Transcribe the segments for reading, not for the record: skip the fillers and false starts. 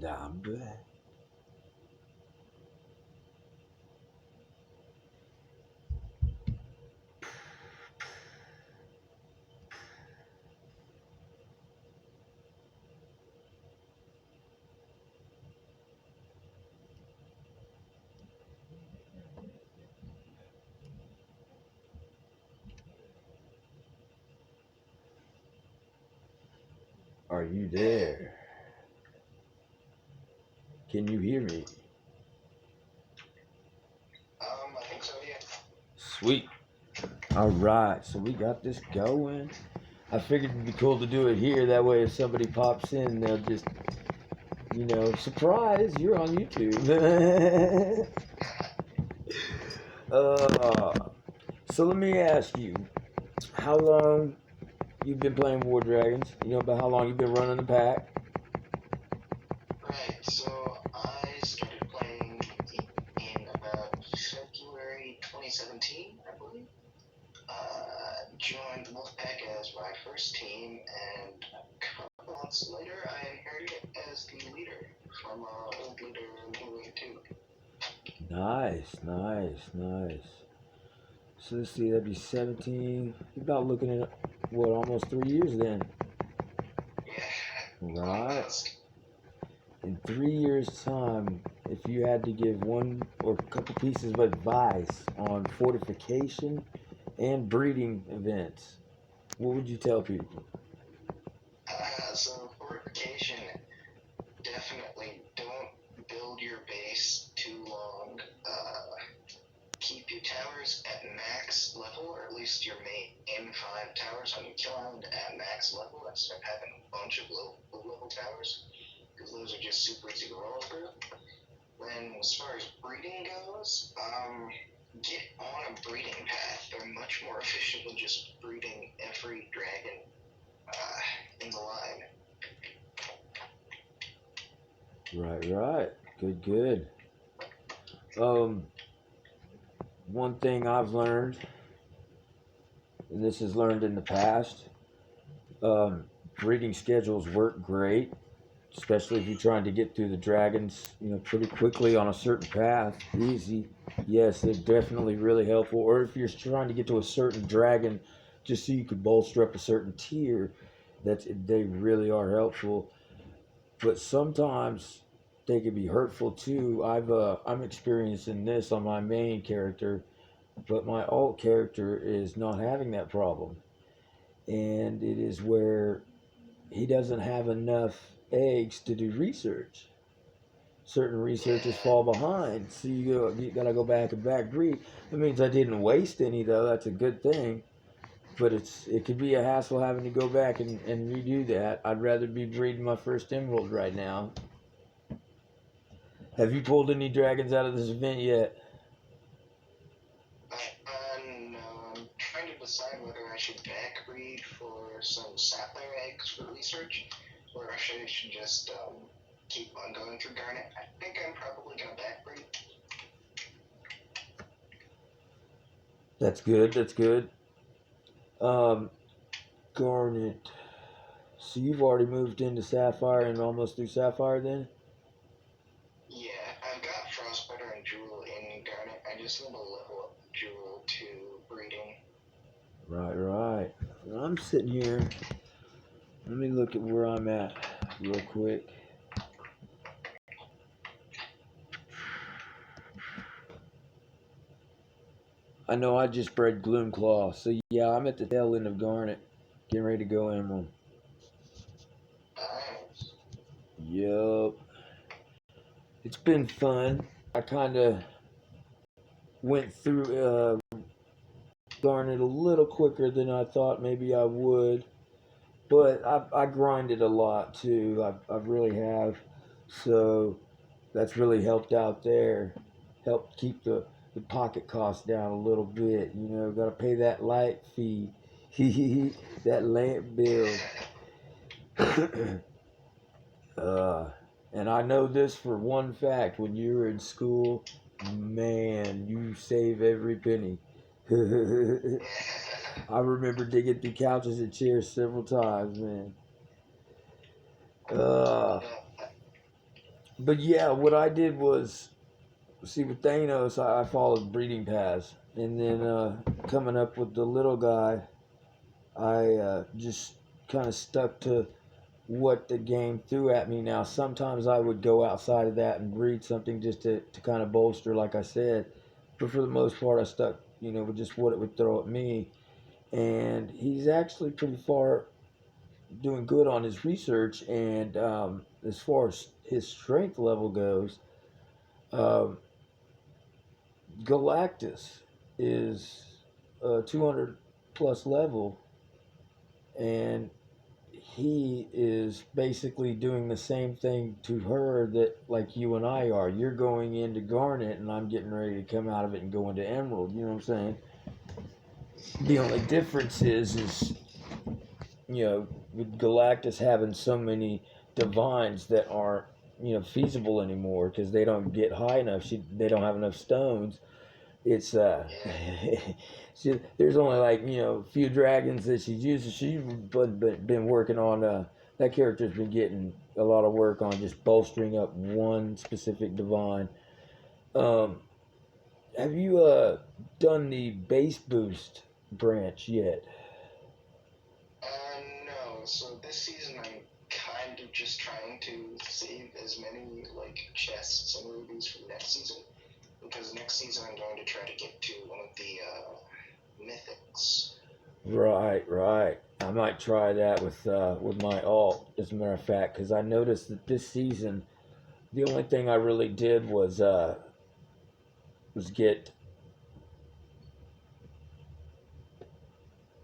And I'm back. Are you there? Can you hear me? I think so, yeah. Sweet. All right, so we got this going. I figured it'd be cool to do it here. That way, if somebody pops in, they'll just, surprise, you're on YouTube. uh, so let me ask you, how long you've been playing War Dragons? You know about how long you've been running the pack? Right, so I started playing in about February 2017, I believe. Joined Wolfpack as my first team, and a couple months later, I inherited it as the leader from old leader Louis 2. Nice, nice, nice. So let's see, that'd be 17. You're about looking at what, almost 3 years then. Yeah, going Right. fast. In 3 years' time, if you had to give one or a couple pieces of advice on fortification and breeding events, what would you tell people? So fortification, definitely don't build your base too long. Keep your towers at max level, or at least your main 5 towers on your kill island at max level, instead of having a bunch of low level towers, because those are just super easy to roll through. Then, as far as breeding goes, get on a breeding path. They're much more efficient than just breeding every dragon in the line. Right, right. Good, good. Um, One thing I've learned, and this is learned in the past, um, breeding schedules work great, especially if you're trying to get through the dragons, pretty quickly on a certain path, easy. Yes, they're definitely really helpful. Or if you're trying to get to a certain dragon, just so you could bolster up a certain tier, they really are helpful. But sometimes they can be hurtful too. I'm experiencing this on my main character, but my alt character is not having that problem, and it is where he doesn't have enough eggs to do research. Certain researchers Yeah, fall behind, so you gotta go back and back breed. It means I didn't waste any though. That's a good thing, but it could be a hassle having to go back and redo that. I'd rather be breeding my first emerald right now. Have you pulled any dragons out of this event yet? no, I'm trying to decide whether I should back breed for some sapphire eggs for research, or if I should just keep on going through Garnet. I think I'm probably gonna back breed. That's good. That's good. Um, Garnet. So you've already moved into Sapphire and almost through Sapphire then? Yeah, I've got Frostbiter and Jewel in Garnet. I just need to level up Jewel to breeding. Right, right. Well, I'm sitting here. Let me look at where I'm at real quick. I know I just bred Gloomclaw, so yeah, I'm at the tail end of Garnet, getting ready to go Emerald. Nice. Yup. It's been fun. I kind of went through Garnet a little quicker than I thought maybe I would, but I grinded a lot too. I really have. So that's really helped out there. Helped keep the pocket cost down a little bit. Got to pay that light fee, that lamp bill. uh, and I know this for one fact: when you were in school, man, you save every penny. I remember digging through couches and chairs several times, man. Uh, But yeah, what I did was see with Thanos, I followed breeding paths, and then coming up with the little guy, I just kind of stuck to what the game threw at me. Now, sometimes I would go outside of that and breed something just to kind of bolster, like I said. But for the most part, I stuck, with just what it would throw at me. And he's actually pretty far doing good on his research. And as far as his strength level goes, um, Galactus is a 200 plus level, and he is basically doing the same thing to her that like you and I are. You're going into Garnet, and I'm getting ready to come out of it and go into Emerald. You know what I'm saying? The only difference is with Galactus having so many divines that aren't feasible anymore because they don't get high enough. They don't have enough stones. It's there's only like a few dragons that she's used. She's been working on that character's been getting a lot of work on just bolstering up one specific divine. Um, have you done the base boost branch yet? No. So this season I'm kind of just trying to save as many like chests and rubies for next season, because next season I'm going to try to get to one of the mythics. Right. I might try that with my alt, as a matter of fact, because I noticed that this season the only thing I really did was get.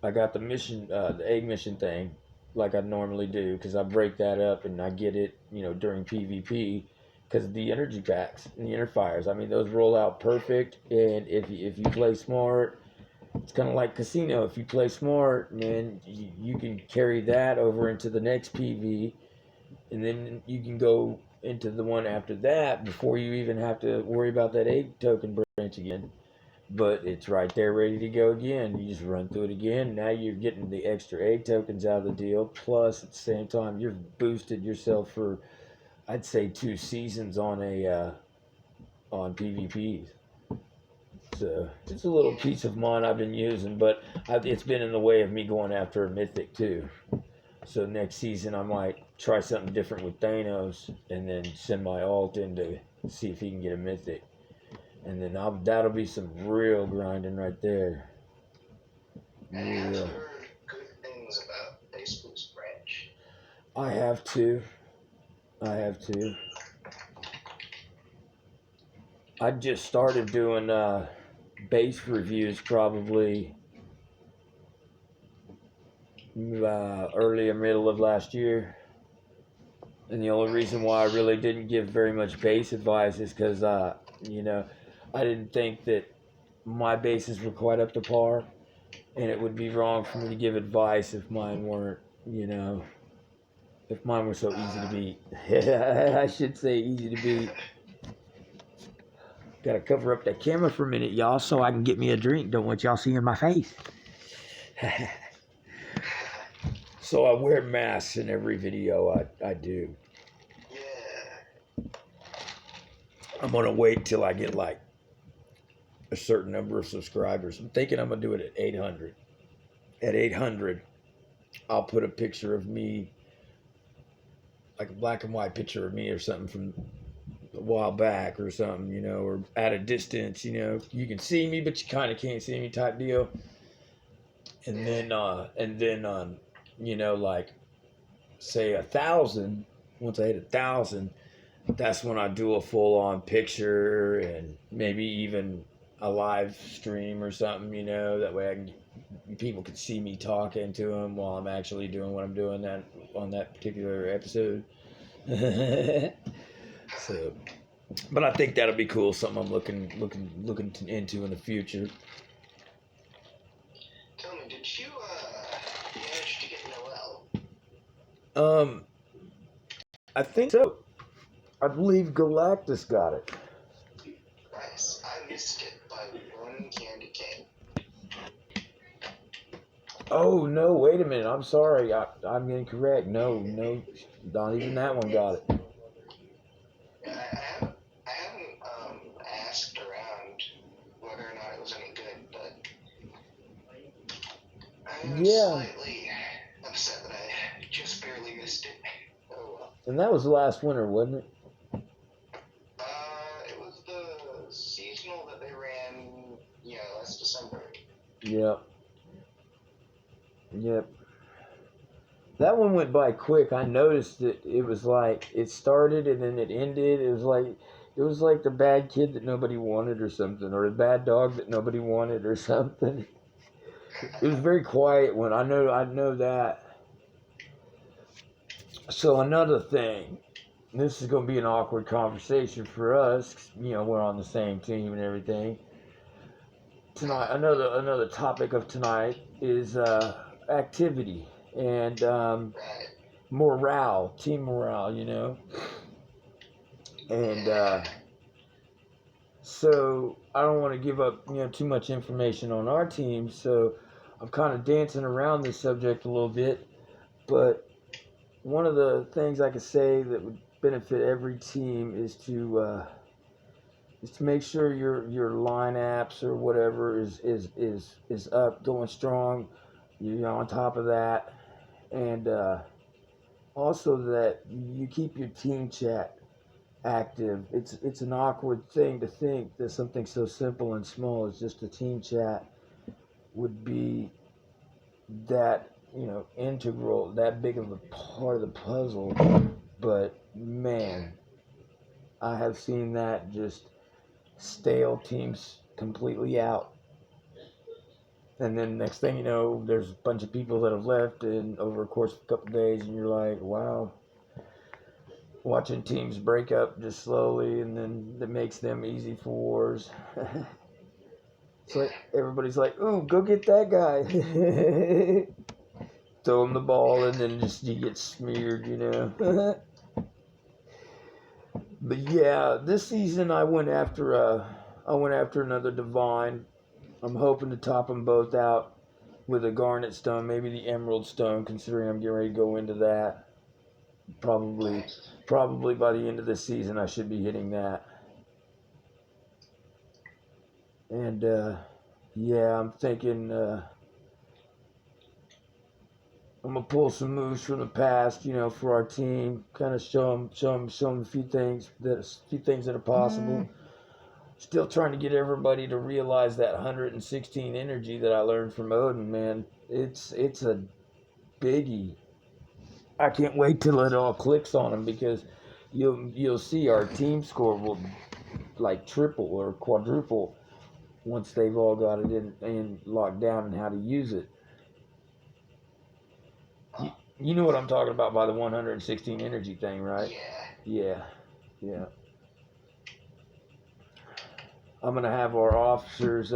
I got the mission, the egg mission thing, like I normally do, because I break that up and I get it, during PvP, because the energy packs and the inner fires. I mean, those roll out perfect, and if you play smart, it's kind of like casino. If you play smart, man, you can carry that over into the next PV, and then you can go into the one after that before you even have to worry about that egg token branch again. But it's right there ready to go again. You just run through it again. Now you're getting the extra egg tokens out of the deal. Plus, at the same time, you've boosted yourself for, I'd say, 2 seasons on PvPs. So it's a little piece of mind I've been using, but it's been in the way of me going after a mythic too. So next season I might try something different with Thanos, and then send my alt in to see if he can get a mythic, and then that'll be some real grinding right there. I have heard good things about Base Boost Branch. I have to. I just started doing base reviews probably early or middle of last year. And the only reason why I really didn't give very much base advice is because, I didn't think that my bases were quite up to par. And it would be wrong for me to give advice if mine weren't, if mine were so easy to beat. I should say easy to beat. Gotta cover up that camera for a minute, y'all, so I can get me a drink. Don't want y'all seeing my face. So I wear masks in every video I do. Yeah. I'm gonna wait till I get like a certain number of subscribers. I'm thinking I'm gonna do it at 800. At 800, I'll put a picture of me, like a black and white picture of me or something from a while back or something, or at a distance, you can see me, but you kind of can't see me type deal. And then like say 1,000. Once I hit 1,000, that's when I do a full-on picture and maybe even a live stream or something. That way people can see me talking to them while I'm actually doing what I'm doing on that particular episode. So, but I think that'll be cool. Something I'm looking into in the future. Tell me, did you manage to get Noel? I think so. I believe Galactus got it. Nice. I missed it by one candy cane. Oh no! Wait a minute. I'm sorry. I'm incorrect. No, not even that one got it. I'm Yeah, slightly upset that I just barely missed it. Oh well. and that was last winter, wasn't it? It was the seasonal that they ran, last December. Yep. Yep. That one went by quick. I noticed that it was like it started and then it ended. It was like the bad kid that nobody wanted or something, or the bad dog that nobody wanted or something. It was very quiet when I know that. So another thing, this is going to be an awkward conversation for us. 'Cause, we're on the same team and everything. Tonight, another topic of tonight is activity and Right. morale, team morale. And Yeah. so I don't want to give up too much information on our team. So I'm kind of dancing around this subject a little bit. But one of the things I could say that would benefit every team is to make sure your line apps or whatever is up, going strong. You're on top of that, and also that you keep your team chat active. It's an awkward thing to think that something so simple and small as just a team chat would be that integral, that big of a part of the puzzle. But man, I have seen that just stale teams completely out. And then next thing you know, there's a bunch of people that have left, and over a course of a couple of days, and you're like, wow, watching teams break up just slowly, and then that makes them easy for wars. It's like everybody's like, "Ooh, go get that guy." Throw him the ball, and then just you get smeared. But yeah, this season I went after another divine. I'm hoping to top them both out with a garnet stone, maybe the emerald stone, considering I'm getting ready to go into that. Probably, Nice. probably by the end of the season, I should be hitting that. And yeah, I'm thinking I'm gonna pull some moves from the past, for our team. Kind of show them a few things that are possible. Still trying to get everybody to realize that 116 energy that I learned from Odin, man. It's a biggie. I can't wait till it all clicks on them, because you'll see our team score will like triple or quadruple once they've all got it in locked down and how to use it. You know what I'm talking about by the 116 energy thing, right? Yeah. Yeah, yeah. I'm gonna have our officers,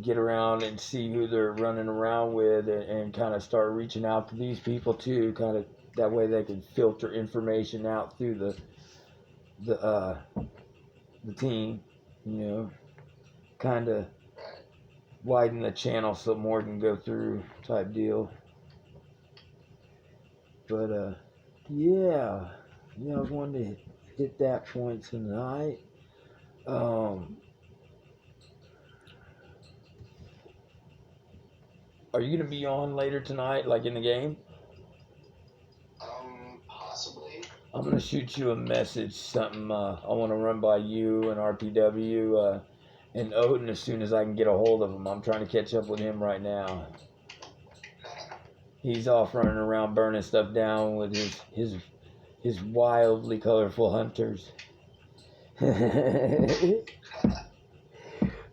get around and see who they're running around with, and kind of start reaching out to these people too. Kind of that way they can filter information out through the uh, the team. You know, kind of Right. widen the channel so more can go through, type deal. But yeah, I was wanting to hit that point tonight. Um, are you gonna be on later tonight, like in the game? Possibly. I'm gonna shoot you a message, something I want to run by you and RPW and Odin as soon as I can get a hold of him. I'm trying to catch up with him right now. He's off running around burning stuff down with his wildly colorful hunters.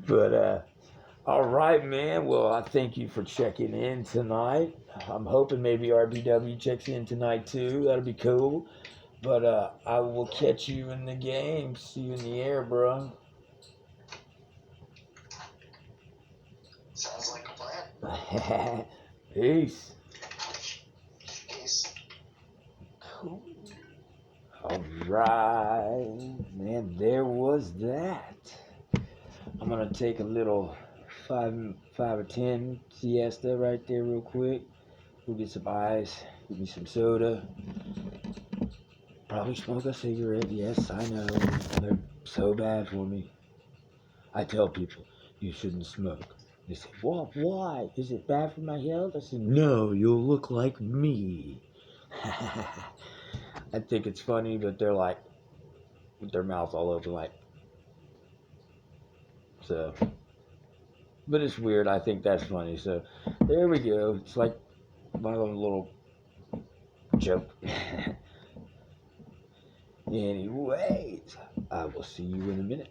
But all right, man. Well, I thank you for checking in tonight. I'm hoping maybe RPW checks in tonight too. That'll be cool. But I will catch you in the game. See you in the air, bro. Sounds like a plan. Peace. Peace. Cool. All right, man. There was that. I'm gonna take a little 5 or 10 siesta right there, real quick. Go get some ice. Give me some soda. Probably smoke a cigarette. Yes, I know. They're so bad for me. I tell people you shouldn't smoke. They said, "Well, why? Is it bad for my health?" I said, "No, you'll look like me." I think it's funny, but they're like, with their mouth all open, like, so. But it's weird. I think that's funny. So, there we go. It's like my own little joke. Anyways, I will see you in a minute.